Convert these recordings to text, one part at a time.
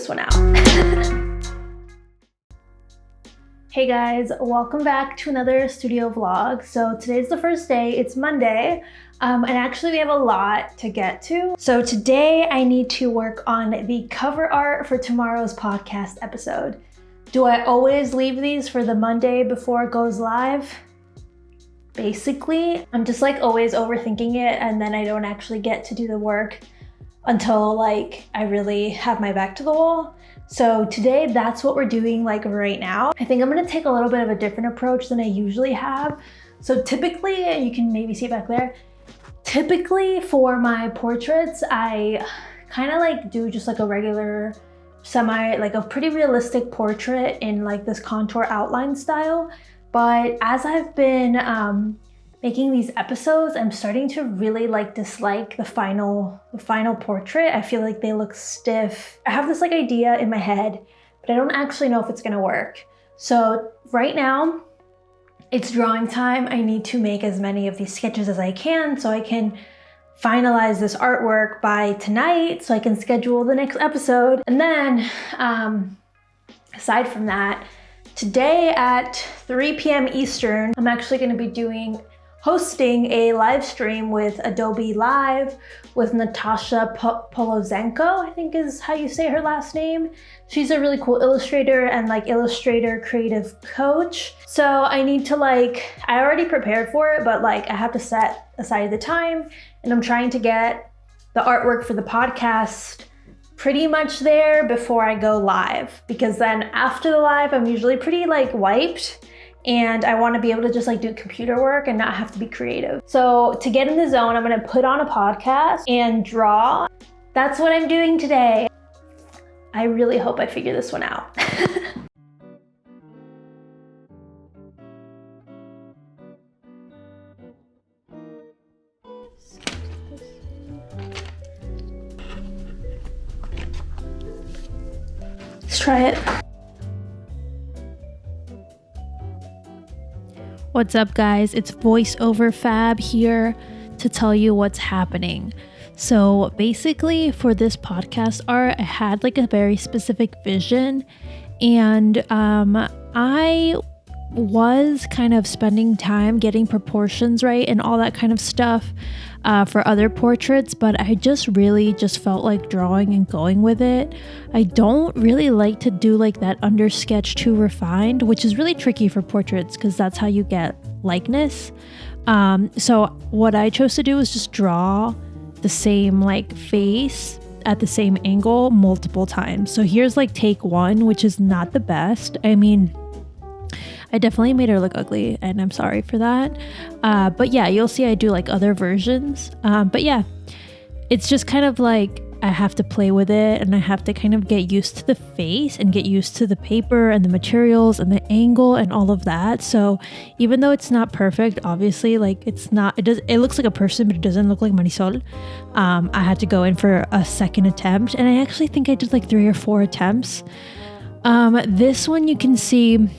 this one out. Hey guys, welcome back to another studio vlog. So today's the first day, it's Monday, and actually we have a lot to get to. So today I need to work on the cover art for tomorrow's podcast episode. Do I always leave these for the Monday before it goes live? Basically, I'm just like always overthinking it, and then I don't actually get to do the work until like I really have my back to the wall. So today that's what we're doing like right now. I think I'm gonna take a little bit of a different approach than I usually have. So typically, you can maybe see it back there. Typically for my portraits, I kind of like do just like a regular like a pretty realistic portrait in like this contour outline style. But as I've been making these episodes, I'm starting to really like dislike the final portrait. I feel like they look stiff. I have this like idea in my head, but I don't actually know if it's gonna work. So right now, it's drawing time. I need to make as many of these sketches as I can so I can finalize this artwork by tonight so I can schedule the next episode. And then, aside from that, today at 3 p.m. Eastern, I'm actually gonna be hosting a live stream with Adobe Live with Natasha Polozenko, I think is how you say her last name. She's a really cool illustrator and like illustrator creative coach. So I need to I already prepared for it, but like I have to set aside the time, and I'm trying to get the artwork for the podcast pretty much there before I go live, because then after the live, I'm usually pretty like wiped. And I want to be able to just like do computer work and not have to be creative. So to get in the zone, I'm going to put on a podcast and draw. That's what I'm doing today. I really hope I figure this one out. Let's try it. What's up guys, it's voiceover Fab here to tell you what's happening. So basically for this podcast art, I had like a very specific vision, and I was kind of spending time getting proportions right and all that kind of stuff for other portraits, but I just felt like drawing and going with it. I don't really like to do like that under sketch too refined, which is really tricky for portraits because that's how you get likeness. So what I chose to do was just draw the same like face at the same angle multiple times. So here's like take one, which is not the best. I mean, I definitely made her look ugly, and I'm sorry for that. But yeah, you'll see I do like other versions. But yeah, it's just kind of like I have to play with it, and I have to kind of get used to the face and get used to the paper and the materials and the angle and all of that. So even though it's not perfect, obviously, like it looks like a person, but it doesn't look like Marisol. I had to go in for a second attempt, and I actually think I did like 3 or 4 attempts. This one you can see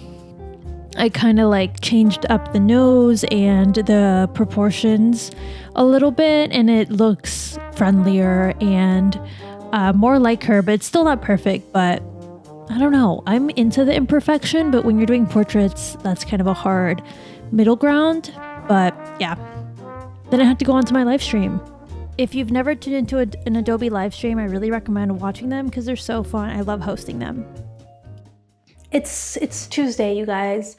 I kind of like changed up the nose and the proportions a little bit, and it looks friendlier and more like her, but it's still not perfect. But I don't know, I'm into the imperfection, but when you're doing portraits, that's kind of a hard middle ground. But yeah, then I had to go on to my live stream. If you've never tuned into an Adobe live stream, I really recommend watching them because they're so fun. I love hosting them. It's Tuesday, you guys.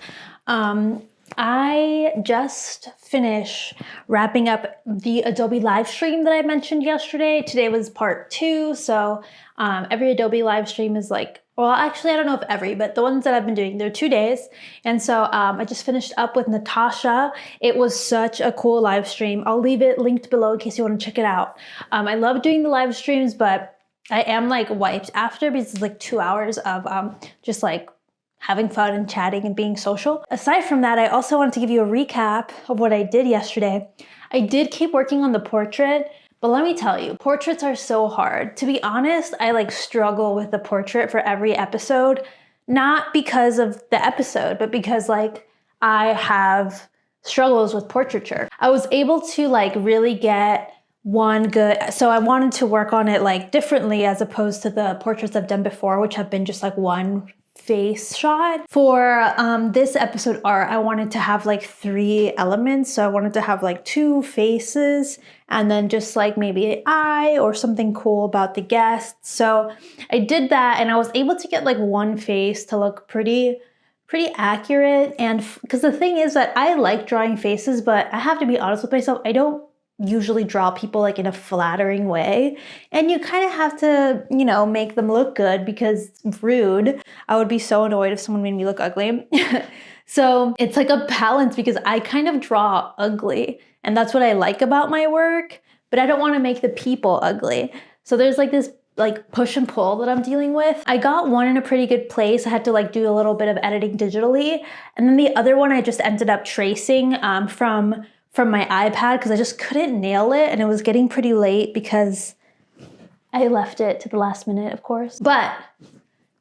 I just finished wrapping up the Adobe live stream that I mentioned yesterday. Today was part 2. So every Adobe live stream is like, well, actually, I don't know if every, but the ones that I've been doing, they're 2 days. And so I just finished up with Natasha. It was such a cool live stream. I'll leave it linked below in case you want to check it out. I love doing the live streams, but I am like wiped after because it's like 2 hours of just like having fun and chatting and being social. Aside from that, I also wanted to give you a recap of what I did yesterday. I did keep working on the portrait, but let me tell you, portraits are so hard. To be honest, I like struggle with the portrait for every episode, not because of the episode, but because like I have struggles with portraiture. I was able to like really get one good, so I wanted to work on it like differently as opposed to the portraits I've done before, which have been just like one face shot. For this episode art, I wanted to have like 3 elements. So I wanted to have like 2 faces and then just like maybe an eye or something cool about the guests. So I did that and I was able to get like one face to look pretty accurate. And because the thing is that I like drawing faces, but I have to be honest with myself, I don't usually draw people like in a flattering way, and you kind of have to, you know, make them look good because rude. I would be so annoyed if someone made me look ugly. So it's like a balance because I kind of draw ugly and that's what I like about my work, but I don't want to make the people ugly. So there's like this like push and pull that I'm dealing with. I got one in a pretty good place. I had to like do a little bit of editing digitally, and then the other one I just ended up tracing from my iPad because I just couldn't nail it, and it was getting pretty late because I left it to the last minute, of course. But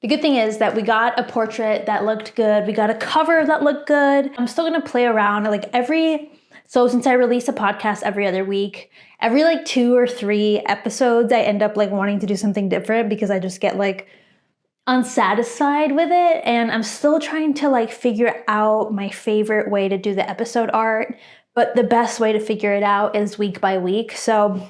the good thing is that we got a portrait that looked good. We got a cover that looked good. I'm still gonna play around like so since I release a podcast every other week, every like 2 or 3 episodes, I end up like wanting to do something different because I just get like unsatisfied with it. And I'm still trying to like figure out my favorite way to do the episode art. But the best way to figure it out is week by week. So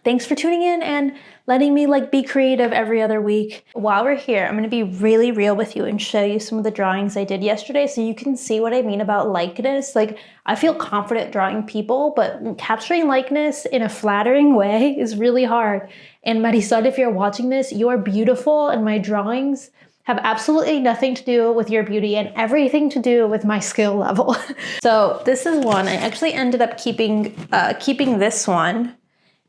thanks for tuning in and letting me like be creative every other week. While we're here, I'm gonna be really real with you and show you some of the drawings I did yesterday so you can see what I mean about likeness. Like, I feel confident drawing people, but capturing likeness in a flattering way is really hard. And Marisol, if you're watching this, you are beautiful, and my drawings have absolutely nothing to do with your beauty and everything to do with my skill level. So this is one. I actually ended up keeping this one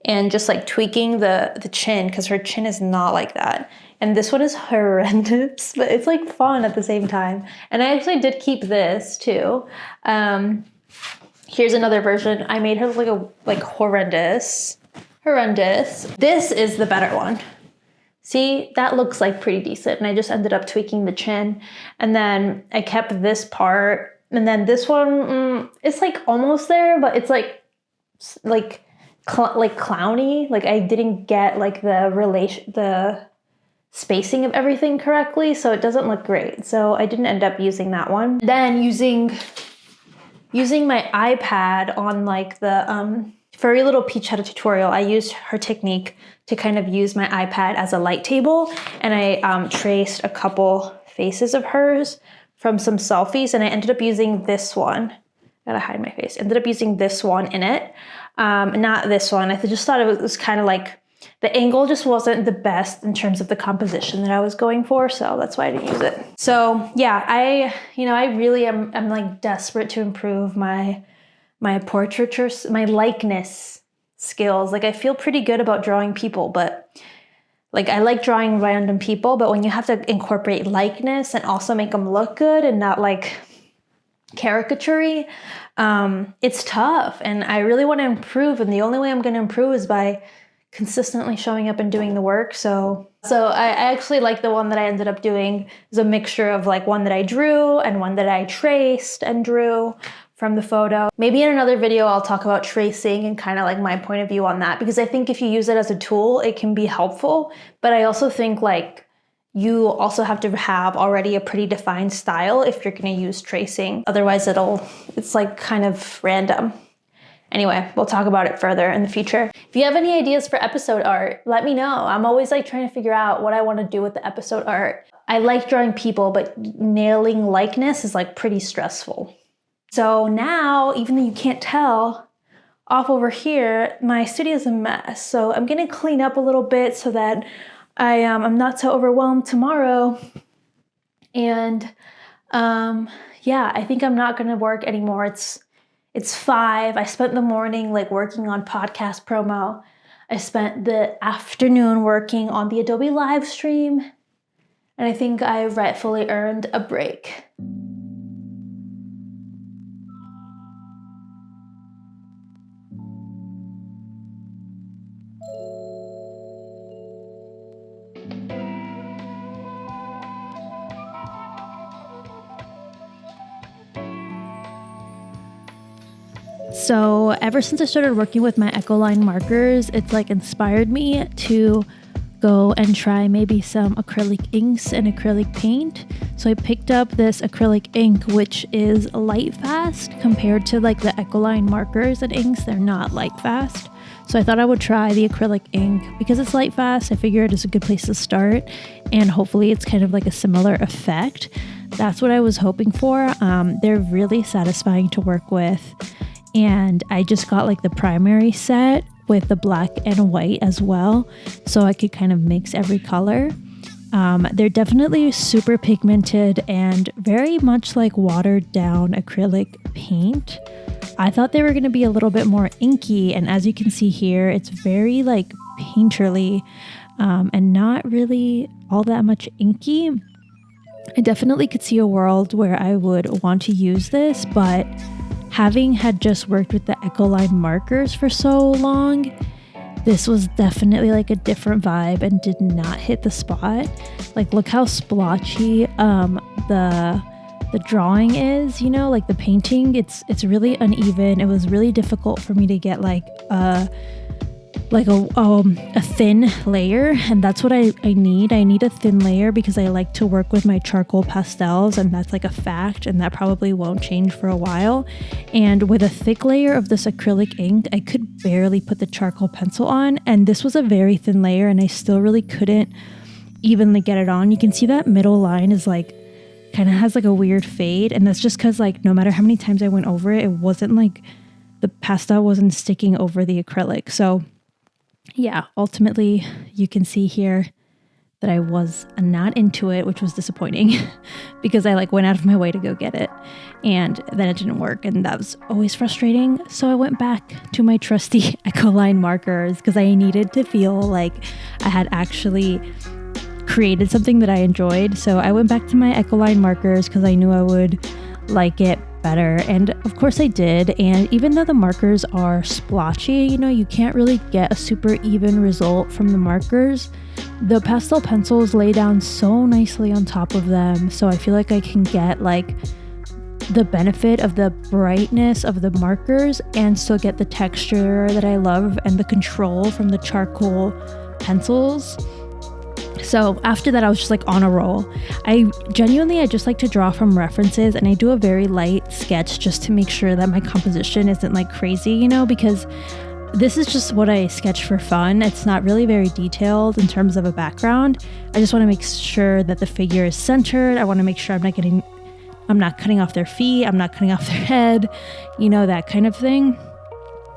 and just like tweaking the chin because her chin is not like that. And this one is horrendous, but it's like fun at the same time. And I actually did keep this too. Here's another version. I made her look like horrendous. This is the better one. See, that looks like pretty decent. And I just ended up tweaking the chin. And then I kept this part. And then this one, it's like almost there, but it's like clowny. Like I didn't get like the spacing of everything correctly. So it doesn't look great. So I didn't end up using that one. Then using my iPad on like the Furry Little Peach had a tutorial. I used her technique to kind of use my iPad as a light table, and I traced a couple faces of hers from some selfies, and I ended up using this one. Gotta hide my face. Ended up using this one in it, not this one. I just thought it was kind of like the angle just wasn't the best in terms of the composition that I was going for, so that's why I didn't use it. So yeah, I really am like desperate to improve my portraiture, my likeness skills. Like I feel pretty good about drawing people, but like I like drawing random people, but when you have to incorporate likeness and also make them look good and not like caricature-y, it's tough. And I really want to improve, and the only way I'm going to improve is by consistently showing up and doing the work. So I actually like the one that I ended up doing is a mixture of like one that I drew and one that I traced and drew from the photo. Maybe in another video, I'll talk about tracing and kind of like my point of view on that, because I think if you use it as a tool, it can be helpful. But I also think like you also have to have already a pretty defined style if you're going to use tracing. Otherwise it's like kind of random. Anyway, we'll talk about it further in the future. If you have any ideas for episode art, let me know. I'm always like trying to figure out what I want to do with the episode art. I like drawing people, but nailing likeness is like pretty stressful. So now, even though you can't tell, off over here, my studio is a mess. So I'm gonna clean up a little bit so that I'm not so overwhelmed tomorrow. And yeah, I think I'm not gonna work anymore. It's 5. I spent the morning like working on podcast promo. I spent the afternoon working on the Adobe Livestream. And I think I rightfully earned a break. So ever since I started working with my Ecoline markers, it's like inspired me to go and try maybe some acrylic inks and acrylic paint. So I picked up this acrylic ink, which is light fast compared to like the Ecoline markers and inks. They're not light fast. So I thought I would try the acrylic ink because it's light fast. I figured it's a good place to start, and hopefully it's kind of like a similar effect. That's what I was hoping for. They're really satisfying to work with. And I just got like the primary set with the black and white as well, so I could kind of mix every color. They're definitely super pigmented and very much like watered down acrylic paint. I thought they were going to be a little bit more inky, and as you can see here, it's very like painterly and not really all that much inky. I definitely could see a world where I would want to use this, but having had just worked with the Ecoline markers for so long, this was definitely like a different vibe and did not hit the spot. Like, look how splotchy the drawing is, you know, like the painting, it's really uneven. It was really difficult for me to get like a thin layer, and that's what I need. I need a thin layer because I like to work with my charcoal pastels, and that's like a fact, and that probably won't change for a while. And with a thick layer of this acrylic ink, I could barely put the charcoal pencil on, and this was a very thin layer, and I still really couldn't evenly get it on. You can see that middle line is like kind of has like a weird fade, and that's just because like no matter how many times I went over it, it wasn't like the pastel wasn't sticking over the acrylic. So yeah, ultimately you can see here that I was not into it, which was disappointing because I like went out of my way to go get it, and then it didn't work, and that was always frustrating. So I went back to my trusty Ecoline markers because I needed to feel like I had actually created something that I enjoyed. So I went back to my Ecoline markers because I knew I would like it better, and of course I did. And even though the markers are splotchy, you know, you can't really get a super even result from the markers. The pastel pencils lay down so nicely on top of them, so I feel like I can get like the benefit of the brightness of the markers and still get the texture that I love and the control from the charcoal pencils. So after that, I was just like on a roll. I just like to draw from references, and I do a very light sketch just to make sure that my composition isn't like crazy, you know, because this is just what I sketch for fun. It's not really very detailed in terms of a background. I just want to make sure that the figure is centered. I want to make sure I'm not cutting off their feet, I'm not cutting off their head, you know, that kind of thing.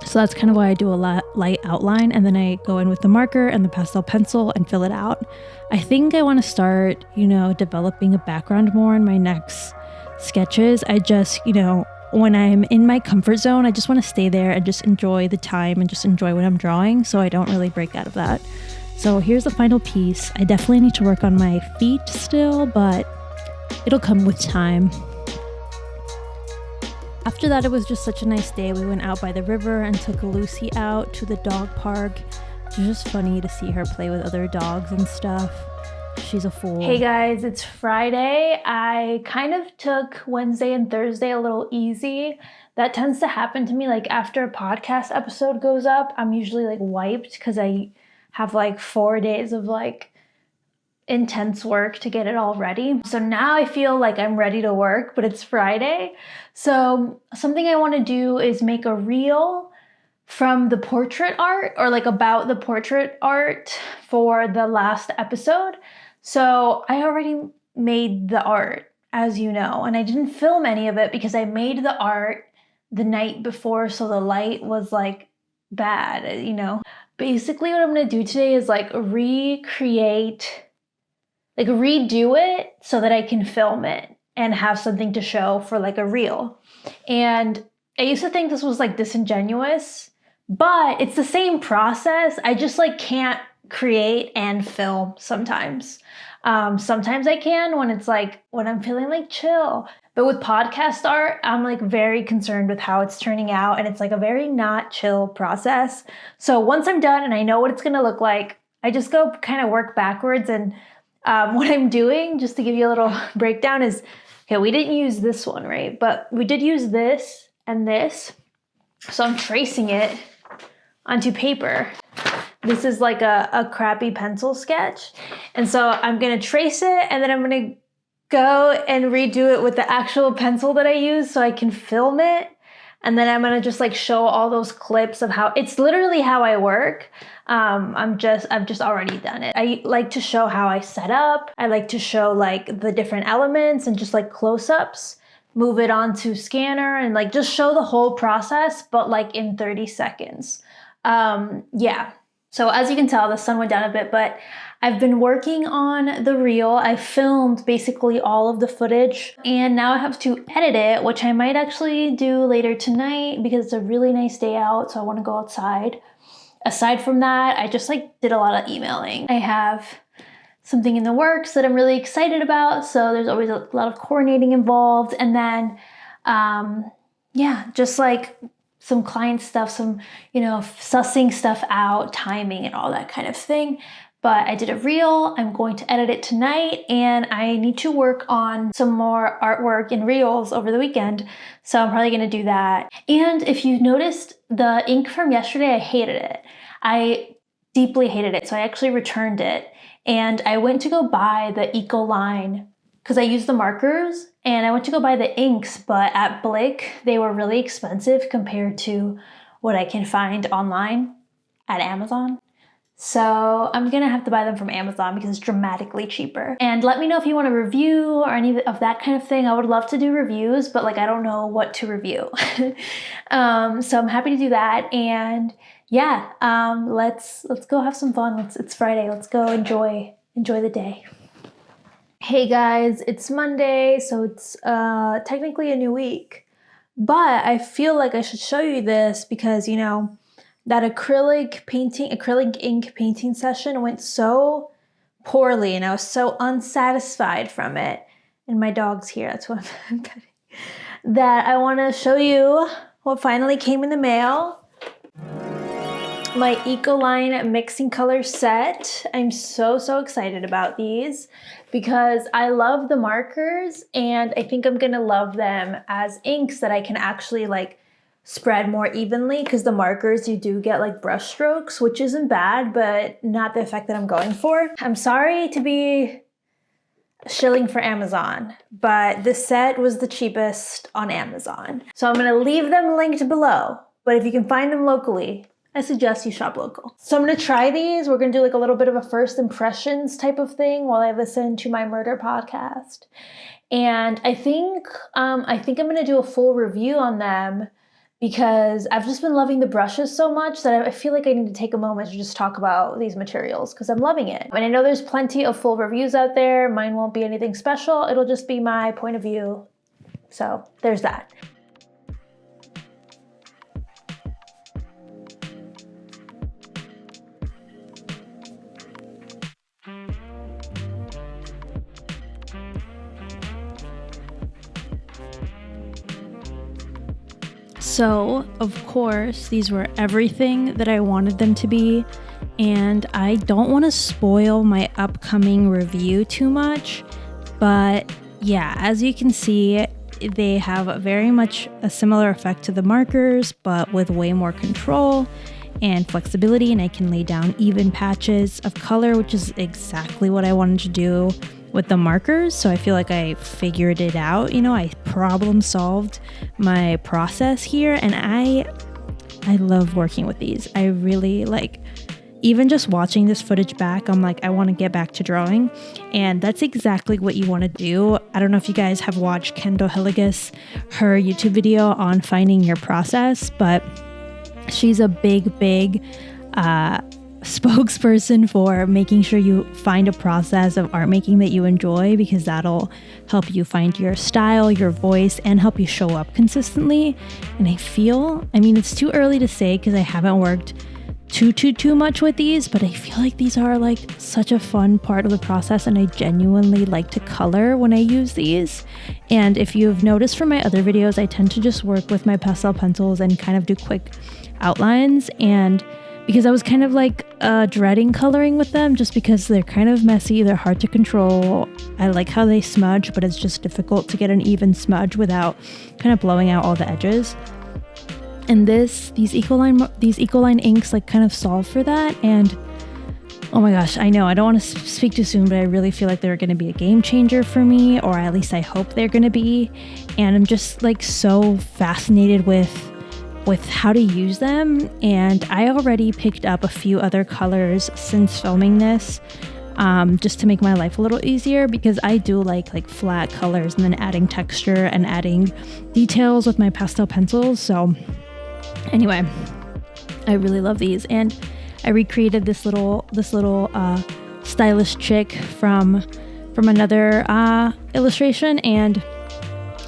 So that's kind of why I do a light outline, and then I go in with the marker and the pastel pencil and fill it out. I think I want to start, you know, developing a background more in my next sketches. I just, you know, when I'm in my comfort zone, I just want to stay there and just enjoy the time and just enjoy what I'm drawing, so I don't really break out of that. So here's the final piece. I definitely need to work on my feet still, but it'll come with time. After that, it was just such a nice day. We went out by the river and took Lucy out to the dog park. It was just funny to see her play with other dogs and stuff. She's a fool. Hey guys, it's Friday. I kind of took Wednesday and Thursday a little easy. That tends to happen to me like after a podcast episode goes up. I'm usually like wiped because I have like 4 days of like intense work to get it all ready. So now I feel like I'm ready to work, but it's Friday. So something I want to do is make a reel from the portrait art, or like about the portrait art for the last episode. So I already made the art, as you know, and I didn't film any of it because I made the art the night before, so the light was like bad, you know. Basically what I'm going to do today is like redo it so that I can film it and have something to show for like a reel. And I used to think this was like disingenuous, but it's the same process. I just like can't create and film sometimes. Sometimes I can when I'm feeling like chill. But with podcast art, I'm like very concerned with how it's turning out, and it's like a very not chill process. So once I'm done and I know what it's gonna look like, I just go kind of work backwards. And what I'm doing, just to give you a little breakdown, is, okay, we didn't use this one, right? But we did use this and this. So I'm tracing it onto paper. This is like a crappy pencil sketch. And so I'm gonna trace it and then I'm gonna go and redo it with the actual pencil that I use so I can film it. And then I'm gonna just like show all those clips of how, it's literally how I work. I've just already done it. I like to show how I set up. I like to show like the different elements and just like close-ups, move it onto scanner and like just show the whole process, but like in 30 seconds. Yeah. So as you can tell, the sun went down a bit, but I've been working on the reel. I filmed basically all of the footage and now I have to edit it, which I might actually do later tonight because it's a really nice day out. So I want to go outside. Aside from that, I just like did a lot of emailing. I have something in the works that I'm really excited about. So there's always a lot of coordinating involved. And then, yeah, just like some client stuff, some, sussing stuff out, timing and all that kind of thing. But I did a reel, I'm going to edit it tonight and I need to work on some more artwork in reels over the weekend. So I'm probably gonna do that. And if you noticed the ink from yesterday, I hated it. I deeply hated it. So I actually returned it and I went to go buy the Ecoline because I used the markers and I went to go buy the inks, but at Blick, they were really expensive compared to what I can find online at Amazon. So I'm gonna have to buy them from Amazon because it's dramatically cheaper. And let me know if you want a review or any of that kind of thing. I would love to do reviews, but like I don't know what to review. So I'm happy to do that. And yeah, let's go have some fun. It's Friday. Let's go enjoy the day. Hey guys, it's Monday, so it's technically a new week. But I feel like I should show you this because that acrylic ink painting session went so poorly and I was so unsatisfied from it. And my dog's here, that's what I'm petting. That I want to show you what finally came in the mail. My Ecoline mixing color set. I'm so excited about these because I love the markers and I think I'm gonna love them as inks that I can actually like spread more evenly because the markers you do get like brush strokes, which isn't bad, but not the effect that I'm going for. I'm sorry to be shilling for Amazon, but this set was the cheapest on Amazon. So I'm gonna leave them linked below, but if you can find them locally, I suggest you shop local. So I'm gonna try these. We're gonna do like a little bit of a first impressions type of thing while I listen to my murder podcast. And I think I'm gonna do a full review on them because I've just been loving the brushes so much that I feel like I need to take a moment to just talk about these materials because I'm loving it. And I know there's plenty of full reviews out there. Mine won't be anything special. It'll just be my point of view. So there's that. So, of course, these were everything that I wanted them to be, and I don't want to spoil my upcoming review too much, but yeah, as you can see, they have very much a similar effect to the markers, but with way more control and flexibility, and I can lay down even patches of color, which is exactly what I wanted to do with the markers. So I feel like I figured it out, I problem solved my process here, and I love working with these. I really like, even just watching this footage back, I'm like, I want to get back to drawing, and that's exactly what you want to do. I don't know if you guys have watched Kendall Hilligus, her YouTube video on finding your process, but she's a big spokesperson for making sure you find a process of art making that you enjoy, because that'll help you find your style, your voice, and help you show up consistently. And I mean, it's too early to say because I haven't worked too much with these, but I feel like these are like such a fun part of the process, and I genuinely like to color when I use these. And if you've noticed from my other videos, I tend to just work with my pastel pencils and kind of do quick outlines, and because I was kind of like dreading coloring with them just because they're kind of messy, they're hard to control. I like how they smudge, but it's just difficult to get an even smudge without kind of blowing out all the edges. And these Ecoline inks like kind of solve for that. And oh my gosh, I know I don't want to speak too soon, but I really feel like they're going to be a game changer for me, or at least I hope they're going to be. And I'm just like so fascinated with how to use them. And I already picked up a few other colors since filming this, just to make my life a little easier, because I do like flat colors and then adding texture and adding details with my pastel pencils. So anyway, I really love these, and I recreated this little stylish chick from another illustration, and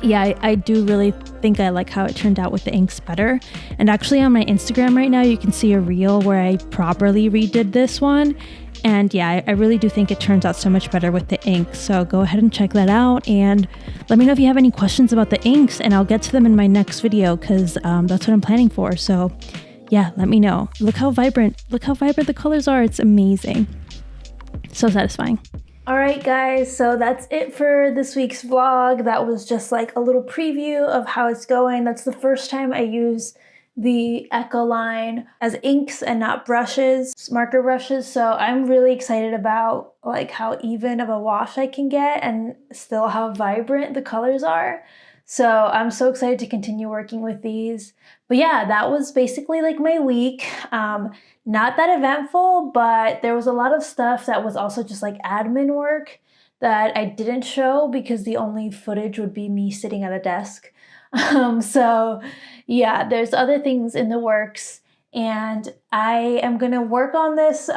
yeah, I do really think I like how it turned out with the inks better. And actually on my Instagram right now, you can see a reel where I properly redid this one. And yeah, I really do think it turns out so much better with the ink. So go ahead and check that out, and let me know if you have any questions about the inks, and I'll get to them in my next video, because that's what I'm planning for. So yeah, let me know. Look how vibrant the colors are. It's amazing. So satisfying. All right, guys, so that's it for this week's vlog. That was just like a little preview of how it's going. That's the first time I use the Ecoline as inks and not brushes, marker brushes. So I'm really excited about like how even of a wash I can get and still how vibrant the colors are. So I'm so excited to continue working with these. But yeah, that was basically like my week. Not that eventful, but there was a lot of stuff that was also just like admin work that I didn't show because the only footage would be me sitting at a desk. So yeah, there's other things in the works, and I am gonna work on this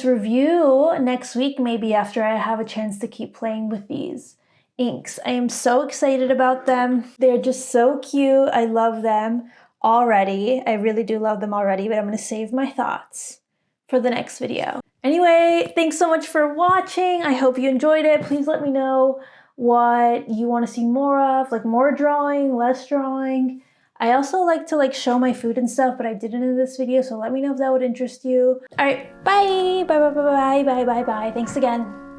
review next week, maybe after I have a chance to keep playing with these inks. I am so excited about them. They're just so cute. I love them already. I really do love them already, but I'm gonna save my thoughts for the next video. Anyway, thanks so much for watching. I hope you enjoyed it. Please let me know what you want to see more of, like more drawing, less drawing. I also like to like show my food and stuff, but I didn't in this video, so let me know if that would interest you. All right, bye, bye, bye, bye, bye, bye, bye, bye. Thanks again.